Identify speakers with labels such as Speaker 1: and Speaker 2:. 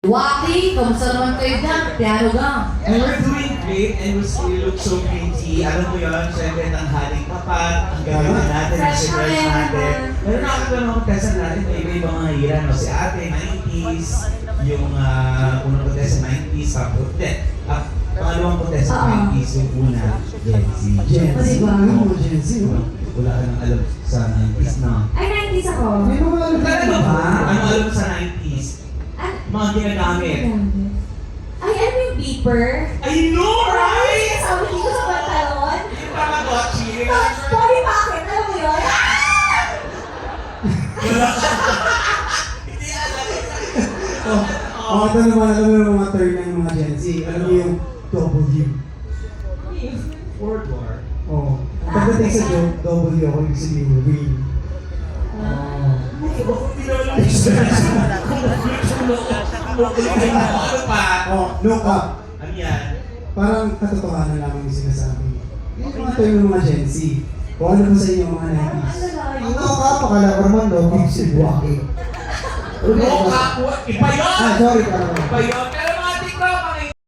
Speaker 1: Waki, kamusta naman kayo dyan? Piano gang.
Speaker 2: And we're doing great and we look so pretty. Alam mo yun, syempre tanghaling papat, ang gagawin natin, ang
Speaker 1: Fresh
Speaker 2: search
Speaker 1: hair.
Speaker 2: natin. Pero nakakatawa mga contestant natin, may iba-ibang mga hira. No? Si ate, 90s, yung unang contestant 90s, tapos, pangalawang contestant 90s, yung una, Gen Z.
Speaker 3: Gen Z.
Speaker 1: Diba?
Speaker 3: Ano mo, Gen Z?
Speaker 2: Wala ka nang alam sa 90s na.
Speaker 1: Ay, 90s ako.
Speaker 3: May mga alam ka
Speaker 2: Talaga
Speaker 3: ba?
Speaker 2: ba? Ano alam mo sa 90s? Mga ginagamit.
Speaker 1: Ay, ano yung beeper?
Speaker 2: I know, right?
Speaker 1: Sabi dito sa pantalon.
Speaker 2: Yung Tamagotchi.
Speaker 1: Sorry, bakit? Alam mo yun?
Speaker 2: Hindi alam.
Speaker 3: Ito naman, alam mo yung mga term ng mga Gen Z. Alam mo yung W.
Speaker 2: World War.
Speaker 3: Oo. Pagdating sa W, ako yung sabihin yung win.
Speaker 2: Ano pa?
Speaker 3: Look up.
Speaker 2: Ano yan?
Speaker 3: Parang katotohanan lamang yung sinasabi. Yung mga term ng mga Gen Z. Kung ano po sa inyo mga 90s.
Speaker 4: Ang nakakapakala ko naman, no? Big Silwaki.
Speaker 2: Loka po. Iba yun!
Speaker 4: Sorry, parang.
Speaker 2: Iba yun. Pero